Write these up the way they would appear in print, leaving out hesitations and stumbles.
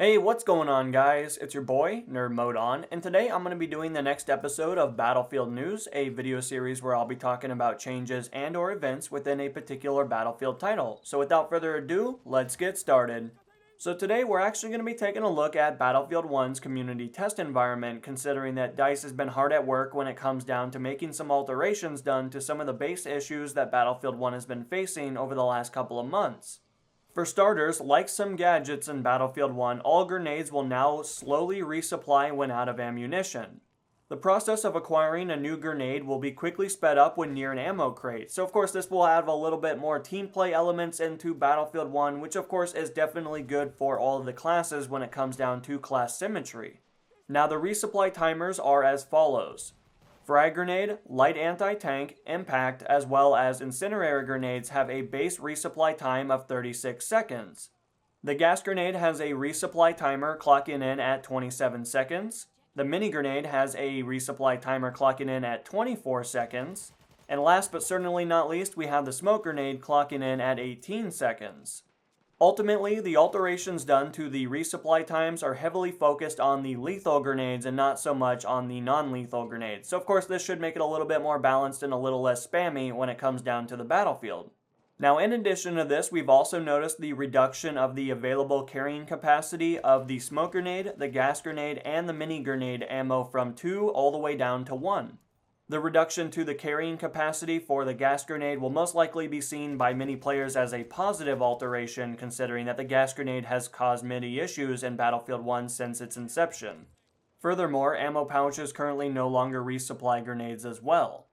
Hey, what's going on, guys? It's your boy, Nerd Mode On, and today I'm going to be doing the next episode of Battlefield News, a video series where I'll be talking about changes and or events within a particular Battlefield title. So without further ado, let's get started. So today we're actually going to be taking a look at Battlefield 1's community test environment, considering that DICE has been hard at work when it comes down to making some alterations done to some of the base issues that Battlefield 1 has been facing over the last couple of months. For starters, like some gadgets in Battlefield 1, all grenades will now slowly resupply when out of ammunition. The process of acquiring a new grenade will be quickly sped up when near an ammo crate, so of course this will add a little bit more team play elements into Battlefield 1, which of course is definitely good for all of the classes when it comes down to class symmetry. Now the resupply timers are as follows. Frag grenade, light anti-tank, impact, as well as incendiary grenades have a base resupply time of 36 seconds. The gas grenade has a resupply timer clocking in at 27 seconds. The mini grenade has a resupply timer clocking in at 24 seconds. And last but certainly not least, we have the smoke grenade clocking in at 18 seconds. Ultimately, the alterations done to the resupply times are heavily focused on the lethal grenades and not so much on the non-lethal grenades. So of course this should make it a little bit more balanced and a little less spammy when it comes down to the battlefield. Now in addition to this, we've also noticed the reduction of the available carrying capacity of the smoke grenade, the gas grenade, and the mini grenade ammo from 2 all the way down to 1. The reduction to the carrying capacity for the gas grenade will most likely be seen by many players as a positive alteration, considering that the gas grenade has caused many issues in Battlefield 1 since its inception. Furthermore, ammo pouches currently no longer resupply grenades as well.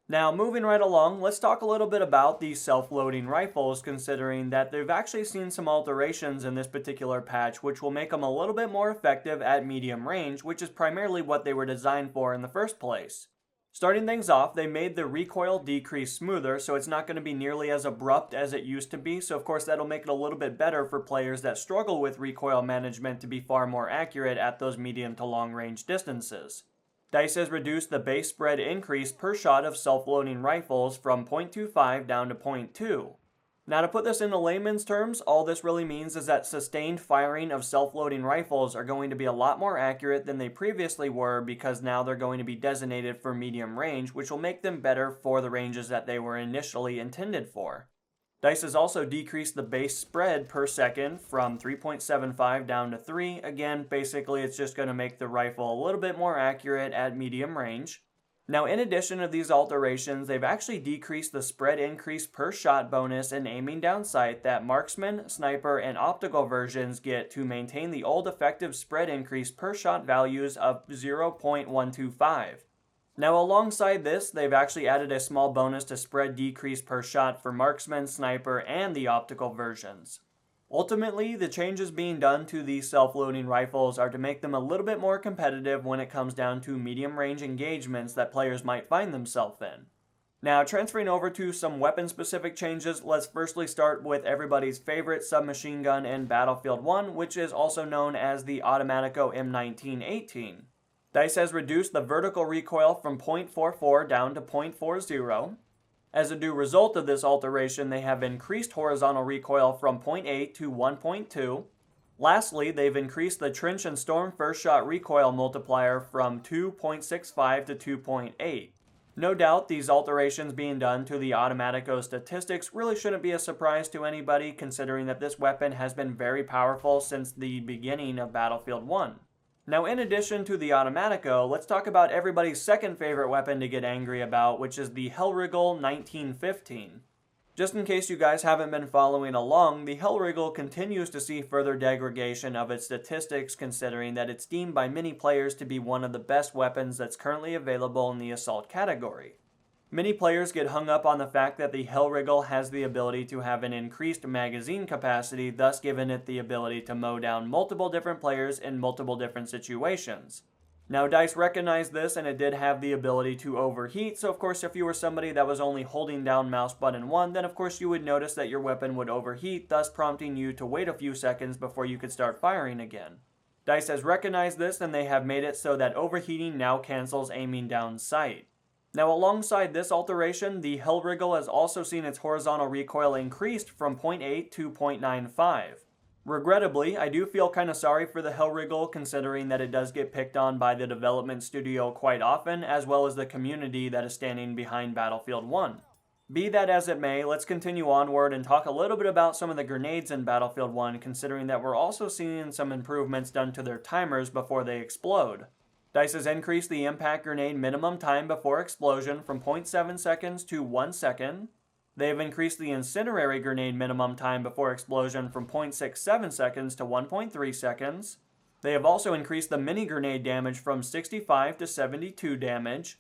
Now, moving right along, let's talk a little bit about these self-loading rifles, considering that they've actually seen some alterations in this particular patch, which will make them a little bit more effective at medium range, which is primarily what they were designed for in the first place. Starting things off, they made the recoil decrease smoother, so it's not going to be nearly as abrupt as it used to be, so of course that'll make it a little bit better for players that struggle with recoil management to be far more accurate at those medium to long range distances. DICE has reduced the base spread increase per shot of self-loading rifles from 0.25 down to 0.2. Now to put this into layman's terms, all this really means is that sustained firing of self-loading rifles are going to be a lot more accurate than they previously were, because now they're going to be designated for medium range, which will make them better for the ranges that they were initially intended for. DICE has also decreased the base spread per second from 3.75 down to 3. Again, basically it's just going to make the rifle a little bit more accurate at medium range. Now, in addition to these alterations, they've actually decreased the spread increase per shot bonus in aiming down sight that marksman, sniper, and optical versions get to maintain the old effective spread increase per shot values of 0.125. Now, alongside this, they've actually added a small bonus to spread decrease per shot for marksman, sniper, and the optical versions. Ultimately, the changes being done to these self-loading rifles are to make them a little bit more competitive when it comes down to medium-range engagements that players might find themselves in. Now, transferring over to some weapon-specific changes, let's firstly start with everybody's favorite submachine gun in Battlefield 1, which is also known as the Automatico M1918. DICE has reduced the vertical recoil from 0.44 down to 0.40. As a due result of this alteration, they have increased horizontal recoil from 0.8 to 1.2. Lastly, they've increased the trench and storm first shot recoil multiplier from 2.65 to 2.8. No doubt, these alterations being done to the Automatico statistics really shouldn't be a surprise to anybody, considering that this weapon has been very powerful since the beginning of Battlefield 1. Now, in addition to the Automatico, let's talk about everybody's second favorite weapon to get angry about, which is the Hellriegel 1915. Just in case you guys haven't been following along, the Hellriegel continues to see further degradation of its statistics, considering that it's deemed by many players to be one of the best weapons that's currently available in the assault category. Many players get hung up on the fact that the Hellriegel has the ability to have an increased magazine capacity, thus giving it the ability to mow down multiple different players in multiple different situations. Now, DICE recognized this, and it did have the ability to overheat, so of course if you were somebody that was only holding down mouse button 1, then of course you would notice that your weapon would overheat, thus prompting you to wait a few seconds before you could start firing again. DICE has recognized this, and they have made it so that overheating now cancels aiming down sight. Now, alongside this alteration, the Hellriegel has also seen its horizontal recoil increased from 0.8 to 0.95. Regrettably, I do feel kind of sorry for the Hellriegel considering that it does get picked on by the development studio quite often, as well as the community that is standing behind Battlefield 1. Be that as it may, let's continue onward and talk a little bit about some of the grenades in Battlefield 1, considering that we're also seeing some improvements done to their timers before they explode. DICE has increased the impact grenade minimum time before explosion from 0.7 seconds to 1 second. They have increased the incendiary grenade minimum time before explosion from 0.67 seconds to 1.3 seconds. They have also increased the mini grenade damage from 65 to 72 damage.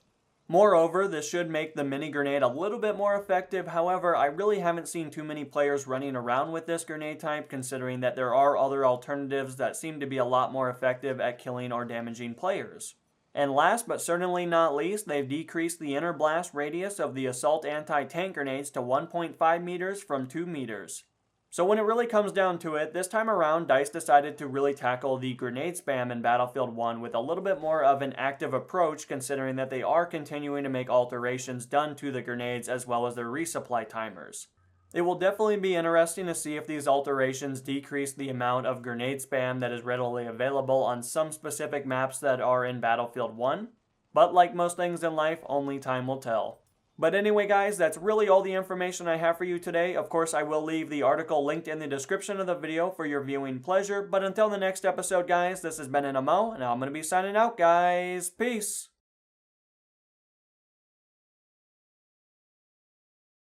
Moreover, this should make the mini grenade a little bit more effective. However, I really haven't seen too many players running around with this grenade type, considering that there are other alternatives that seem to be a lot more effective at killing or damaging players. And last but certainly not least, they've decreased the inner blast radius of the assault anti-tank grenades to 1.5 meters from 2 meters. So when it really comes down to it, this time around DICE decided to really tackle the grenade spam in Battlefield 1 with a little bit more of an active approach, considering that they are continuing to make alterations done to the grenades as well as their resupply timers. It will definitely be interesting to see if these alterations decrease the amount of grenade spam that is readily available on some specific maps that are in Battlefield 1, but like most things in life, only time will tell. But anyway guys, that's really all the information I have for you today. Of course, I will leave the article linked in the description of the video for your viewing pleasure, but until the next episode guys, this has been Mo, and I'm going to be signing out guys. Peace!